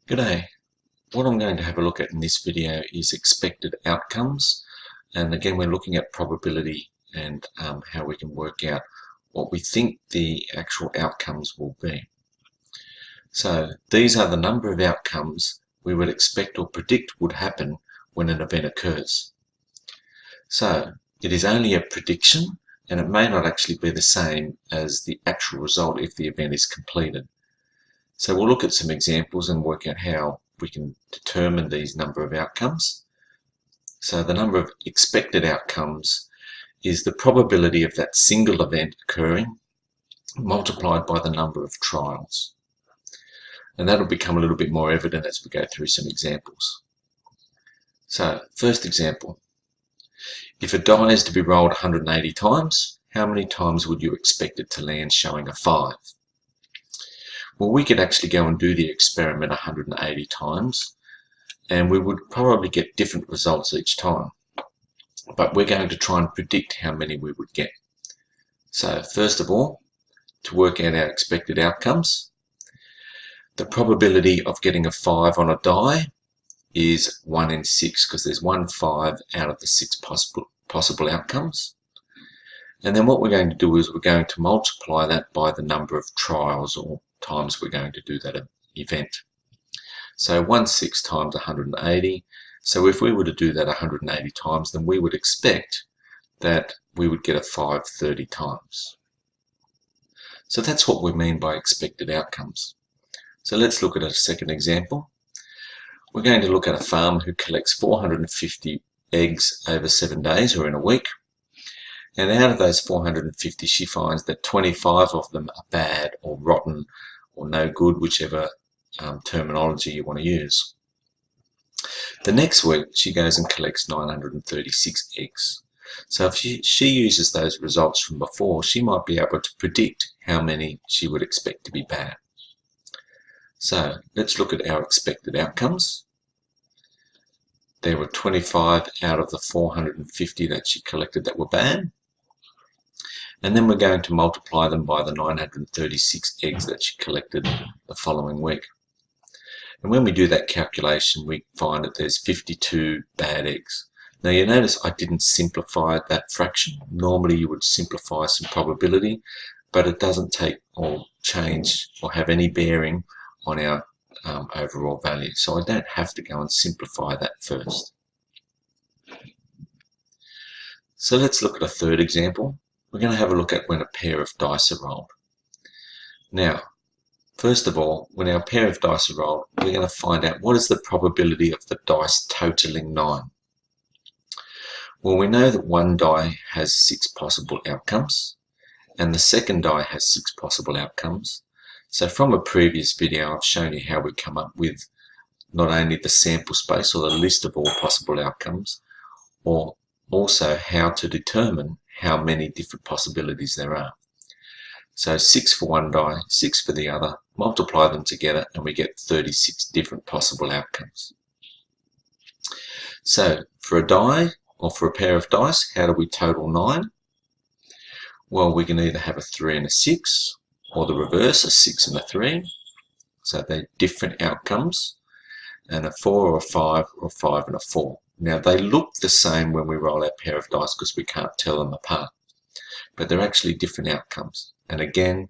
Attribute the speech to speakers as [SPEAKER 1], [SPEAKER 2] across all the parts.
[SPEAKER 1] G'day. What I'm going to have a look at in this video is expected outcomes, and again we're looking at probability and how we can work out what we think the actual outcomes will be. So these are the number of outcomes we would expect or predict would happen when an event occurs. So it is only a prediction, and it may not actually be the same as the actual result if the event is completed. So we'll look at some examples and work out how we can determine these number of outcomes. So the number of expected outcomes is the probability of that single event occurring multiplied by the number of trials. And that'll become a little bit more evident as we go through some examples. So first example, if a die is to be rolled 180 times, how many times would you expect it to land showing a 5? Well, we could actually go and do the experiment 180 times, and we would probably get different results each time. But we're going to try and predict how many we would get. So first of all, to work out our expected outcomes, the probability of getting a 5 on a die is 1 in 6, because there's 1 5 out of the 6 possible outcomes. And then what we're going to do is we're going to multiply that by the number of trials or times we're going to do that event. So 1 6 times 180. So if we were to do that 180 times, then we would expect that we would get a 5 30 times. So that's what we mean by expected outcomes. So let's look at a second example. We're going to look at a farmer who collects 450 eggs over 7 days or in a week. And out of those 450, she finds that 25 of them are bad or rotten or no good, whichever terminology you want to use. The next week, she goes and collects 936 eggs. So if she uses those results from before, she might be able to predict how many she would expect to be bad. So let's look at our expected outcomes. There were 25 out of the 450 that she collected that were bad. And then we're going to multiply them by the 936 eggs that she collected the following week. And when we do that calculation, we find that there's 52 bad eggs. Now you notice I didn't simplify that fraction. Normally you would simplify some probability, but it doesn't take or change or have any bearing on our overall value. So I don't have to go and simplify that first. So let's look at a third example. We're going to have a look at when a pair of dice are rolled. Now, first of all, when our pair of dice are rolled, we're going to find out what is the probability of the dice totaling 9. Well, we know that one die has 6 possible outcomes, and the second die has 6 possible outcomes. So from a previous video, I've shown you how we come up with not only the sample space or the list of all possible outcomes, or also how to determine how many different possibilities there are. So 6 for one die, 6 for the other, multiply them together and we get 36 different possible outcomes. So for a die or for a pair of dice, how do we total 9? Well, we can either have a 3 and a 6, or the reverse, a 6 and a 3. So they're different outcomes, and a 4 or a 5 or a 5 and a 4. Now they look the same when we roll our pair of dice because we can't tell them apart, but they're actually different outcomes. And again,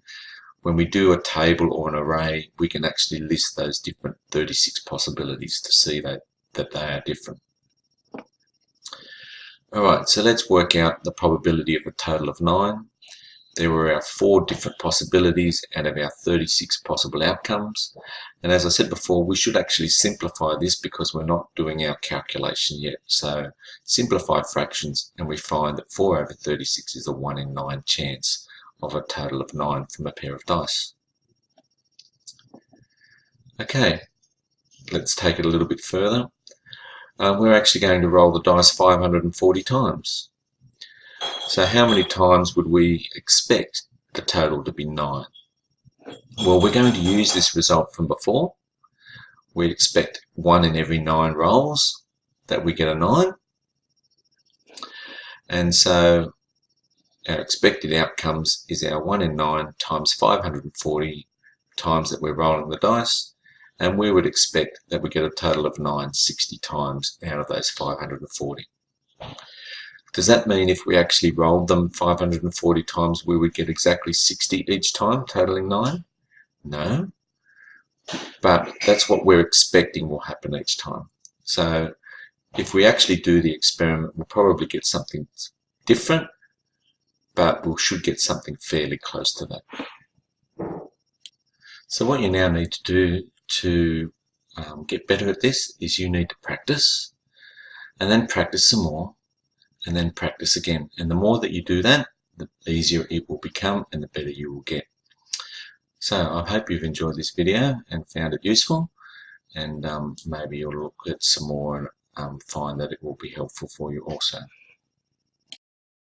[SPEAKER 1] when we do a table or an array, we can actually list those different 36 possibilities to see that they are different. Alright, so let's work out the probability of a total of 9. There were our 4 different possibilities out of our 36 possible outcomes. And as I said before, we should actually simplify this because we're not doing our calculation yet. So simplify fractions and we find that 4 over 36 is a 1 in 9 chance of a total of 9 from a pair of dice. Okay, let's take it a little bit further. We're actually going to roll the dice 540 times. So how many times would we expect the total to be 9? Well, we're going to use this result from before. We expect 1 in every 9 rolls that we get a 9. And so our expected outcomes is our 1 in 9 times 540 times that we're rolling the dice. and we would expect that we get a total of 960 times out of those 540. Does that mean if we actually rolled them 540 times we would get exactly 60 each time, totaling 9? No, but that's what we're expecting will happen each time. So if we actually do the experiment, we'll probably get something different, but we should get something fairly close to that. So what you now need to do to get better at this is you need to practice, and then practice some more, and then practice again. And the more that you do that, the easier it will become and the better you will get. So I hope you've enjoyed this video and found it useful, and maybe you'll look at some more and find that it will be helpful for you also.